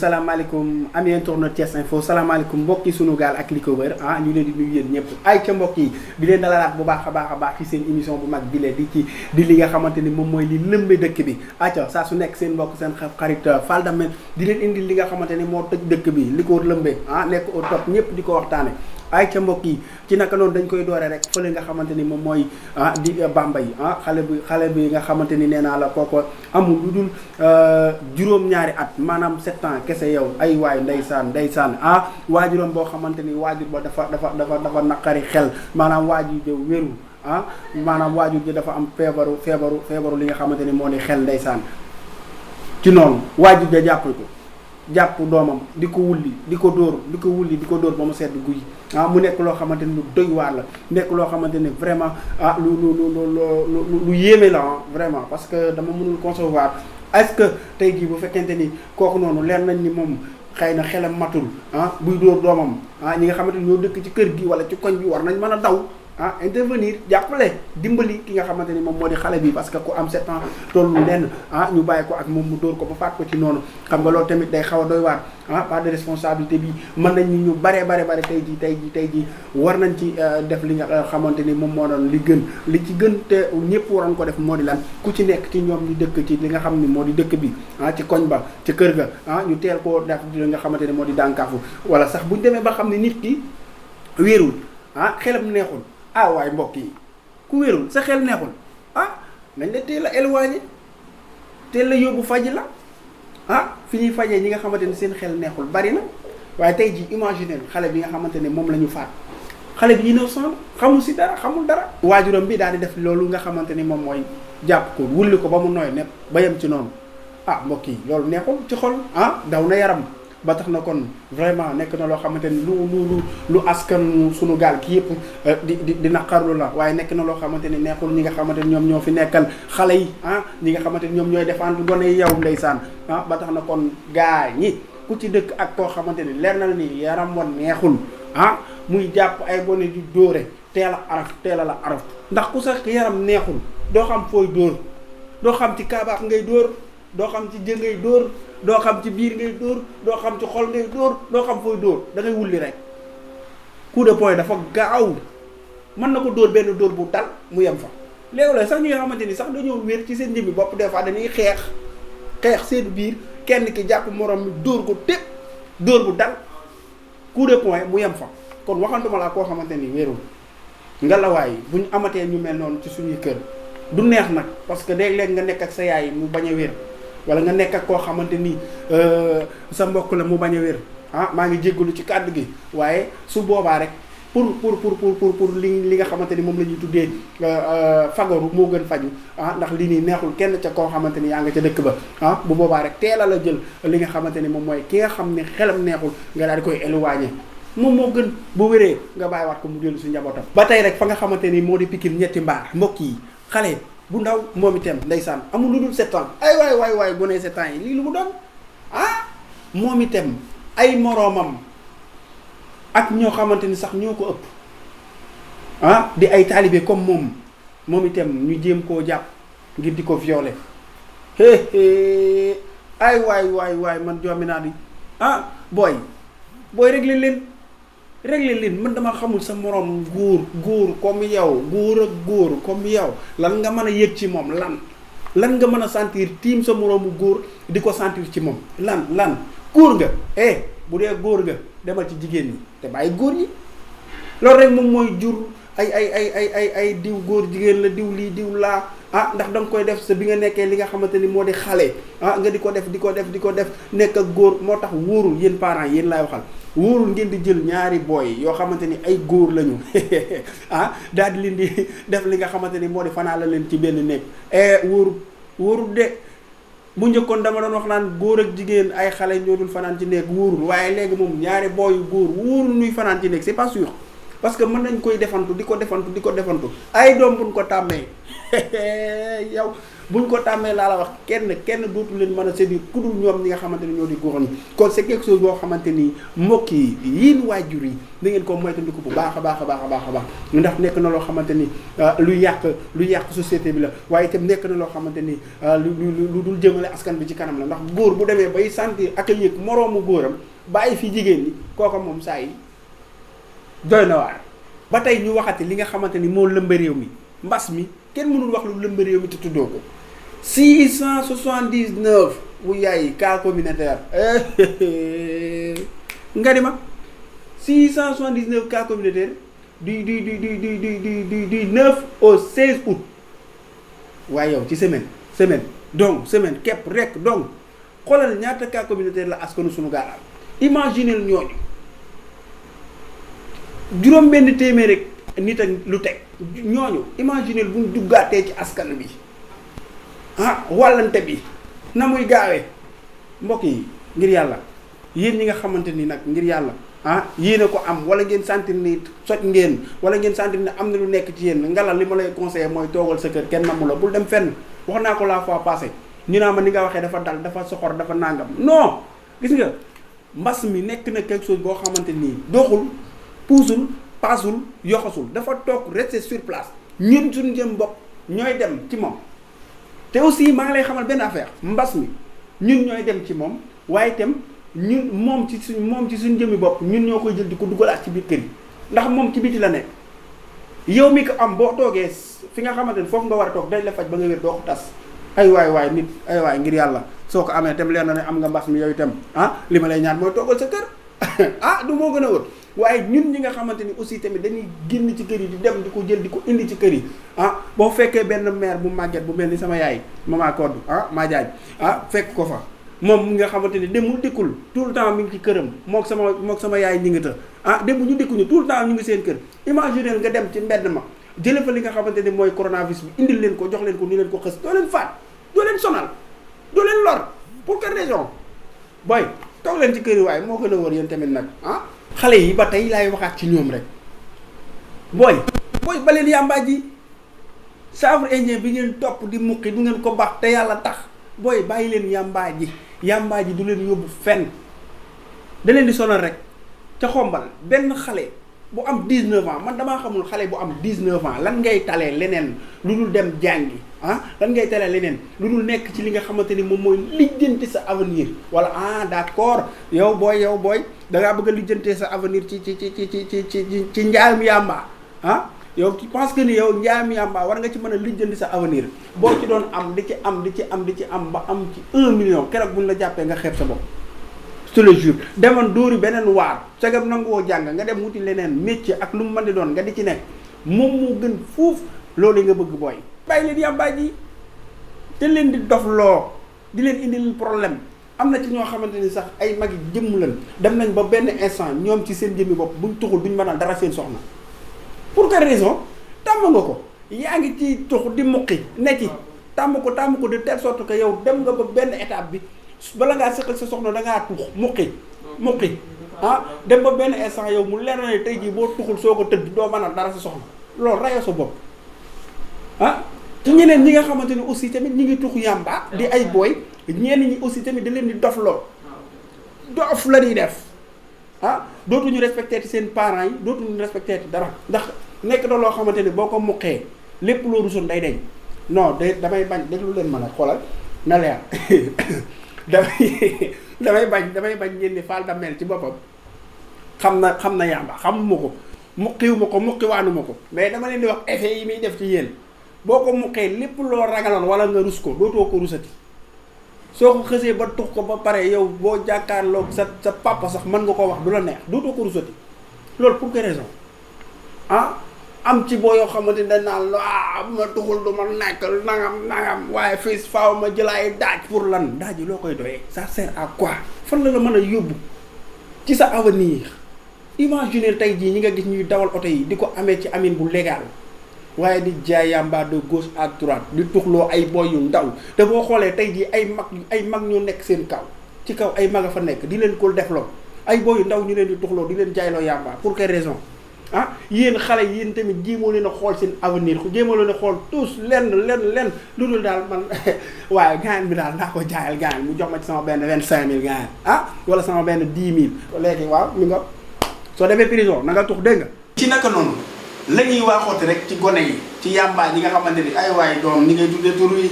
salaamaaleykum ami internet Thiès Info salaamaaleykum mbokki sunu gaal ak li ko wër ñu leen di nuyu yéen ñëpp ay ca mbokk yi di leen dalalaat bu baax a baax ci seen émission bu mag bi lee di li nga xamante ni moom mooy li lëmbe dëkk bi aca saa su nekk seen mbokk seen xarit Fall Damel di leen indi li nga xamante ni moo tëj dëkk bi li ko lëmbe nekk au top ñëpp di ko waxtaane ay ca mbokk yi ci naka noonu dañ koy doore rek fële nga xamante ni moom mooy di Bambey xale bi nga xamante ni nee naa la kooko amul lu dul juróom-ñaari at maanaam 7 ans kese yow ay waay ndeysaan waajuram boo xamante ni waajur ba dafa naqari xel maanaam waajur de wéru maanaam waajur ji dafa am feebaru li nga xamante ni moo di xel ndeysaan ci noonu waajur ja jàpp doomam di ko wulli di ko dóor ba mu sedd guy mu nekk loo xamante ni lu doy waar la nekk loo xamante ni vraiment lu yéeme la vraiment parce que dama mënul concevoir est-ce que tey jii bu fekkente ni kooku noonu leer nañ ni moom xëy na xelam matul buy dóor doomam ñi nga xamante ni ñoo dëkk ci kër gi wala ci koñ bi war nañ mën a daw intervenir jàppale dimbali ki nga xamante ni moom moo di xale bi parce que ku am 7 ans tollu lenn ñu bàyyi ko ak moom mu dóor ko ba faat ko ci noonu xam nga loolu tamit day xaw a doy waar part de responsabilité bi mën nañ ñu bare tey jii war nañ ci def li nga xamante ni moom moo doon li ci gën te ñëpp waroon ko def moo di lan ku ci nekk ci ñoom ñu dëkk ci li nga xam ni moo di dëkk bi ci koñ ba ci kër ga ñu teel koo def li nga xamante ni moo di dànkaafu wala sax buñ demee ba xam ne nit ki wéerul xelam neexul waaye mbokk yi ku wérul sa xel neexul nañ la teel a éloigné teel la yóbbu faj la fi ñuy fajee ñi nga xamante ni seen xel neexul bari na waaye tey ji imaginer xale bi nga xamante ne moom la ñu faat xale bi innocent xamul si dara xamul dara waajuram bi daal di def loolu nga xamante ni moom mooy jàpp ko wulli ko ba mu nooy nepp ba yem ci noonu mbokk yi loolu neexul ci xol daw na yaram ba tax na kon vraiment nekk na loo xamante ni lu askan sunu gaal ki yëpp di naqarlu la waaye nekk na loo xamante ni neexul ñi nga xamante ni ñoom ñoo fi nekkal xale yi ñi nga xamante ni ñoom ñooy défendre gone yi yow ndeysaan ba tax na kon gaa ñi ku ci dëkk ak koo xamante ni leer na la ni yaram wan neexul muy jàpp ay gone di dóore teel a la araf ndax ku sax yaram neexul doo xam fooy dóor doo xam ci kaabaak ngay dóor doo xam ci jë ngay dóor doo xam ci biir ngay dóor doo xam ci xol ngay dóor doo xam fooy dóor da ngay wulli rek coup de poing dafa gaaw mën na ko dóor benn dóor bu dal mu yem fa léeg-léeg sax ñi nga xamante ni sax dañoo wér ci seen jëmmi bopp des fois dañuy xeex seen biir kenn ki jàpp morom mi dóor ko tépp dóor bu dal coup de poing mu yem fa kon waxantuma laa koo xamante ni wérul ngelawaay bu ñu amatee ñu mel noonu ci suñuy kër du neex nag parce que léeg-léeg nga nekk ak sa yaay mu bañ a wér wala nga nekk ak koo xamante ni sa mbokk la mu bañ a wér maa ngi jéggalu ci kàddu gi waaye su boobaa rek pour li nga xamante ni moom la ñuy tuddee fagaru moo gën faju ndax li nii neexul kenn ca koo xamante ni yaa nga ca dëkk ba bu boobaa rek teela la jël li nga xamante ni moom mooy ki nga xam ne xelam neexul nga daal di koy éloigner moom moo gën bu wéree nga bàyyiwaat ko mu dellu si njabootam ba tey rek fa nga xamante ni moo di Pikine ñetti mbaar mbokk yi xale bu ndaw moom itam ndeysaan amul lu dul 7 ans ay waay bu nee 7 ans yi lii lu mu doon moom itam ay moroomam ak ñoo xamante ni sax ñoo ko ëpp di ay taalibe comme moom itam ñu jéem koo jàpp ngir di ko violer ay waay man jombi naa di booy régler leen man dama xamul sa moroom góor comme yow góor ak góor comme yow lan nga mën a yëg ci moom lan nga mën a sentir tiim sa moroomu góor di ko sentir ci moom lan góor nga bu dee góor nga demal ci jigéen ñi te bàyyi góor ñi loolu rek moom mooy jur ay diw góor jigéen la diw lii diw laa ndax da nga koy def sa bi nga nekkee li nga xamante ni moo di xale nga di ko def nekk ak góor moo tax wóorul yéen parents yéen laay waxal wóorul ngeen di jël ñaari booy yoo xamante ni ay góor lañu daal di leen di def li nga xamante ni moo di fanaa la leen ci benn néeg wóorul de bu njëkkoon dama doon wax naan góor ak jigéen ay xale ñoo dul fanaan ci néeg wóorul waaye léegi moom ñaari booy yu góor wóorul ñuy fanaan ci néeg c'est pas sûr parce que mën nañ koy defantu di ko defantu ay doom buñ ko tàmmee yow buñ ko tàmmee laa la wax kenn dootu leen mën a séduire ku dul ñoom ñi nga xamante ni ñoo di góor ñi kon c'est quelque chose boo xamante ni mbokk yi yéen waajur yi da ngeen ko moytandiku bu baax a baax ndax nekk na loo xamante ni lu yàq société bi la waaye itam nekk na loo xamante ni lu dul jëmale askan bi ci kanam la ndax góor bu demee bay sentir ak a yëg moroomu góoram bàyyi fi jigéen ñi kooka moom saa yi doy na waar. ba tey ñu waxati li nga xamante ni moo lëmba réew mi mbas mi kenn mënul wax lu lëmba réew mi te tuddoo ko 679 bu yaay cas communautaire nga di ma 679 cas communautaire du 9 au 16 août waaye yow ci semaine semaine képp rek donc xoolal ñaata cas communautaire la askanu sunu gaal am imaginez ñooñu juróom benn téeméer rek nit ak lu teg ñooñu imaginez buñ duggaatee ci askan bi wàllante bi na muy gaawee mbokk yi ngir yàlla yéen ñi nga xamante ni nag ngir yàlla yéen a ko am wala ngeen sentir ni soj ngeen wala ngeen sentir ni am na lu nekk ci yéen ngalal li ma lay conseillé mooy toogal sa kër kenn namu la bul dem fenn wax naa ko la fois passée ñu naa ma ni nga waxee dafa dal dafa soxor dafa nàngam non gis nga mbas mi nekk na quelque chose boo xamante nii doxul puusul paasul yoxasul dafa toog rester sur place ñun suñu jëm bopp ñooy dem ci moom te aussi maa ngi lay xamal benn affaire mbas mi ñun ñooy dem ci moom waaye itam ñun moom ci suñu jëmmi bopp ñun ñoo koy jël di ko dugalaat ci biir kër yi ndax moom ci biti la nekk yow mi ko am boo toogee fi nga xamante ni foofu nga war a toog dañ la faj ba nga wér doo ko tas ay waay nit ay waay ngir yàlla soo ko amee itam leer na ne am nga mbas mi yow itam li ma lay ñaan mooy toogal sa kër du moo gën a wër waaye ñun ñi nga xamante ni aussi tamit dañuy génn ci kër yi di dem di ko jël di ko indi ci kër yi boo fekkee benn mère bu màgget bu mel ni sama yaay mama Codou maa jaaj fekk ko fa moom mi nga xamante ni demul dikkul tout le temps mi ngi ci këram mook sama yaay ñi ngi ta dem ñu dikkuñu tout le temps ñu ngi seen kër imaginer nga dem ci mbedd ma jële fa li nga xamante ni mooy coronavirus bi indil leen ko jox leen ko ni leen ko xës doo leen faat doo leen sonal doo leen lor pour quelle raison booy toog leen ci kër yi waaye moo gën a wër yéen tamit nag xale yi ba tey laay waxaat ci ñoom rek booy ba leen yàmbaa ji chanvre indien bi ngeen topp di muqi du ngeen ko baax te yàlla tax booy bàyyi leen yàmbaa ji du leen yóbbu fenn da leen di sonal rek ca xombal benn xale bu am 19 ans man damaa xamul xale bu am 19 ans lan ngay talee leneen lu dul dem jàngi lan ngay talee leneen lu dul nekk ci li nga xamante ni moom mooy lijjanti sa avenir wala d'accord yow booy da ngaa bëgg a lijjantee sa avenir ci njaayam yàmba yow tu penses que ni yow njaayam yàmba war nga ci mën a lijjanti sa avenir boo ci doon am di ci am ba am ci 1 million keroog buñ la jàppee nga xeeb sa bopp je te le jure demoon dóori beneen waar sagam nanguwoo jàng nga dem wuti leneen métier ak lu mu mën di doon nga di ci nekk moom moo gën fuuf loolu nga bëgg booy bàyyi leen yàmbaa ji te leen di dof loo di leen indil problème am na ci ñoo xamante ni sax ay mag yi jëmm lan dem nañ ba benn instant ñoom ci seen jëmmi bopp buñ tuxul duñ mën a dara seen soxna pour quelle raison tàmm nga ko yaa ngi ci tux di muqi ne ci tàmm ko de telle sorte que yow dem nga ba benn étape bi bala ngaa sëqal sa soxna da ngaa tux muqi dem ba benn instant yow mu leer na ne tey jii boo tuxul soo ko tëdd doo mën a dara sa soxna loolu rayoo sa bopp ci ñeneen ñi nga xamante ni aussi tamit ñi ngi tux yàmba di ay booy ñenn ñi aussi tamit da leen di dof la ñuy def dootuñu respecté ci seen parents yi dootuñu respecté ci dara ndax nekk na loo xamante ni boo ko muqee lépp loo rusoon day deñ non damay bañ déglu leen mën a xoolal na leer damay bañ ngeen ni Fall Damel ci boppam xam na yàmba xamuma ko muqiwaanuma ko mais dama leen di wax effet yi muy def ci yéen boo ko muqee lépp loo ragaloon wala nga rus ko dootoo ko rusati soo ko xësee ba tux ko ba pare yow boo jàkkaarloog sa papa sax mën nga ko wax du la neex dootoo ko rusati loolu pour quelle raison am ci boo yoo xamante ne dañ naan bu ma tuxul du ma nekk nangam waaye fii faaw ma jëlaay daaj pour lan daaj yi loo koy doyee ça sert à quoi fan la mën a yóbbu ci sa avenir imaginer tey jii ñi nga gis ñuy dawal oto yi di ko amee ci amin bu légal waaye di jaay yamba de gauche à droite di tuxloo ay boy yu ndaw te boo xoolee tey jii ay mag ñoo nekk seen kaw ci kaw ay mag a fa nekk di leen ko defloo ay boy yu ndaw ñu leen di tuxloo di leen jaayloo yamba pour quelle raison ah yéen xale yéen tamit jéemoo leen a xool seen avenir jéemoo leen a xool tous lenn lu dul daal man waaye gaan bi daal naa ko jaayal gaan mu jox ma ci sama benn 25000 gaan ah wala sama benn 10 000 léegi waaw mi nga soo demee prison na nga tux dégg nga. ci naka noonu la ñuy waaxooti rek ci gone yi ci yàmbaa ñi nga xamante ni ay waay doom ni ngay tuddee tur yi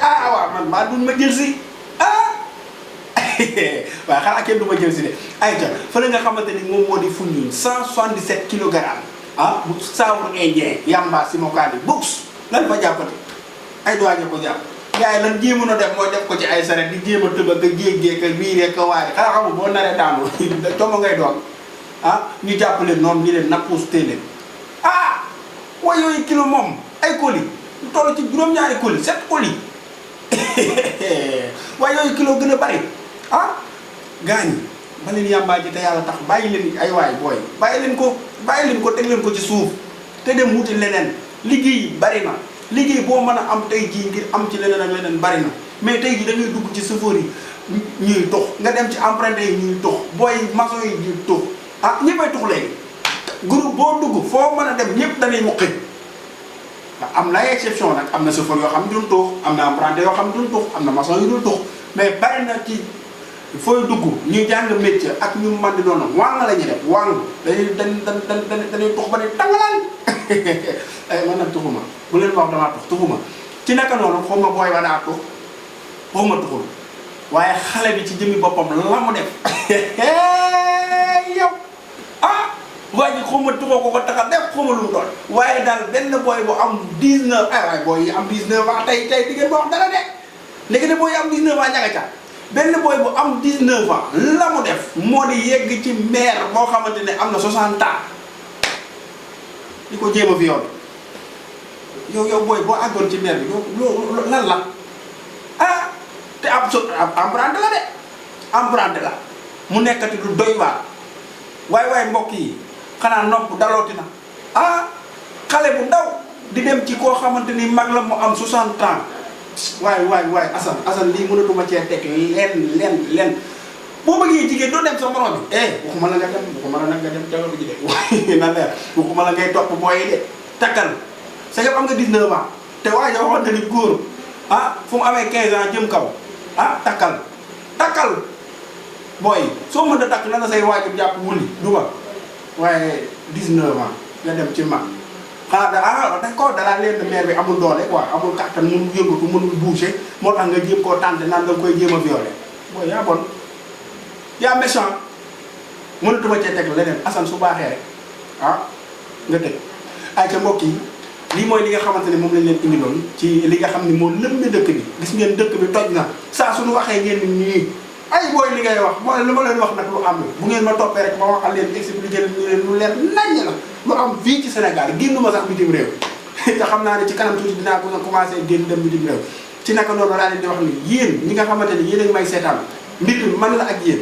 ah waaw man maa duñ ma jël si ah waaye xanaa kenn du ma jël si de ayca fële nga xamante ni moom moo di Foundiougne 177 kilogrammes ah bu saawur indien yàmbaa si mokaani books lan fa jàppati ay doaje ko jàpp gars yi lan jéemoon a def mooy def ko ci ay saret di jéem a tëb ak jéeg-jéeg ak wiiree ka waare xanaa xamul boo naree daanu coomo ngay doon ah ñu jàppale noonu ñu leen nappuus téeléen ah way yooyu kilo moom ay colis lu toll ci juróom-ñaari colis 7 colis waaye yooyu kilo gën a bari ah gaañ yi ba leen yàmbaa ji te yàlla tax bàyyi leen ay waay booy bàyyi leen ko teg leen ko ci suuf te dem wuti leneen liggéey bari na liggéey boo mën a am tey jii ngir am ci leneen ak leneen bari na mais tey jii da ngay dugg ci chauffeur yi ñuy tux nga dem ci emprunté yi ñuy tux booy maçon yi ñuy tux ah ñëppay tux léegi groupe boo dugg foo mën a dem ñëpp dañuy muqi am na ay exception nag am na chauffeur yoo xam ne duñ tux am na emprunté yoo xam ne duñ tux am na maçon yu dul tux mais bari na ci fooy dugg ñuy jàng métier ak ñu mën di doon wàng la ñuy def wàng dañuy tux ba ne tangalaan ay man nag tuxuma bu leen wax damaa tux tuxuma ci naka noonu xaw ma booy ba daa tux xaw ma tuxul waaye xale bi ci jëmmi boppam la mu def yow ah waa ji xaw ma tuxoo ko tax a def xaw ma lu mu doon waaye daal benn booy bu am 19 ay waaye booy yi am 19 ans tey di ngeen wax dara de léegi ne booy yi am 19 ans ñanga ca benn booy bu am 19 ans la mu def moo di yegg ci maire boo xamante ne am na 60 ans di ko jéem a violé yow booy boo àggoon ci maire bi loolu lan la ah te emprunté la de emprunté la mu nekkati du doy waar waaye mbokk yi xanaa nopp dalooti na ah xale bu ndaw di dem ci koo xamante ni mag la mu am 60 ans waay Assane lii mënatuma cee teg len boo bëggee jigéen doo dem sa morom bi waxuma la nga dem jalo bi ji de waaye na leer waxuma la ngay topp booyi de takkal sa yëpp am nga 19 ans te waaye yow waxante ni góor ah fu mu amee 15 ans jëm kaw ah takkal booy soo mën a takk na nga say waajur jàpp wuli du ba waaye 19 ans nga dem ci mag xanaa d'accord dalaa leen maire bi amul doole quoi amul kàttan mënul yëngatu mënul bouger moo tax nga jéem koo tànte naan da nga koy jéem a violer booy yaa bon yaa méchant mënatuma cee teg leneen Assane su baaxee rek ah nga tëj ay ca mbokk yi lii mooy li nga xamante ne moom lañ leen indiloon ci li nga xam ne moo lëmbe dëkk bi gis ngeen dëkk bi toj na saa suñu waxee ngeen ni nii ay booy li ngay wax mooy li ma leen wax nag lu am bu ngeen ma toppee rek ma waxal leen expliqué leen lu leer naññ la lu am fii ci Sénégal génnuma sax bitim réew te xam naa ne ci kanam tuuti dinaa ko commencé génn dem bitim réew ci naka noonu laa leen di wax ni yéen ñi nga xamante ne yéen a ngi may seetaan mbir mi man la ak yéen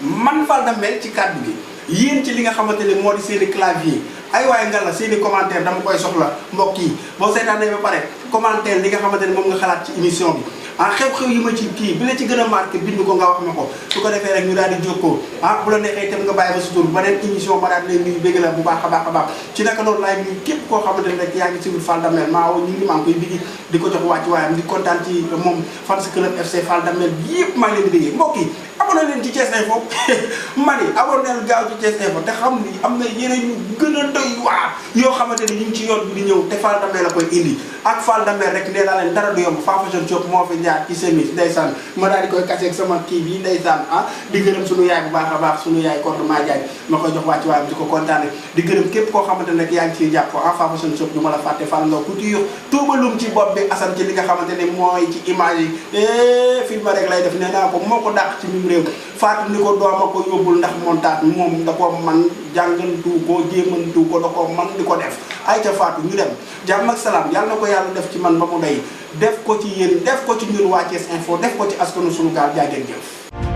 man Fall Damel ci kàddu gi yéen ci li nga xamante ne moo di seen i clavier ay waaye nga la seen i commentaire dama koy soxla mbokk yi boo seetaanee ba pare commentaire li nga xamante ne moom nga xalaat ci émission bi ah xew-xew yi ma ci kii bi la ci gën a marqué bind ko nga wax ma ko su ko defee rek ñu daal di jokkoo ah bu la neexee itam nga bàyyi ba sa tur beneen émission ma daal di leen nuyu bégg la bu baax a baax a baax ci naka noonu laay nuyu képp koo xamante ne rek yaa ngi suivre Fall Damel maa ngi maa ngi koy bigi di ko jox wàcc waayam di kontaan ci moom fans club FC Fall Damel yëpp maa ngi leen di bégee mbokk yi abonné leen ci Thiès Info man yi abonné leen gaaw ci Thiès Info te xam ni am na yeneen yu gën a doy waar yoo xamante ne ñu ngi ci yoon bi di ñëw te Fall Damel la koy indi ak Fall Damel rek nee naa leen dara du yomb Fafa Jeune Diop moo fi jaar ci semis ndeysaan ma daal di koy kaseeg sama kii bi ndeysaan ah di gërëm sunu yaay bu baax a baax sunu yaay Cordement Diagne ma koy jox wàcc waayam di ko kontaane di gërëm képp koo xamante ne rek yaa ngi ciy jàpp ah Fafa Jeune Diop du ma la fàtte Fall nga couture tuubalum ci bopp bi Assane ci li nga xamante ne mooy ci image yi film rek lay def nee naa ko moo ko dàq ci mim réew Fatou ni ko dooma ko yóbbul ndax montage moom da ko man jàngantu ko jéemantu ko da ko man di ko def ay ca Fatou ñu dem jàmm ak salaam yàlla na ko yàlla def ci man ba mu doy def ko ci yéen def ko ci ñun waa Thiès Info def ko ci askanu sunu gaal jaa ngeen jëf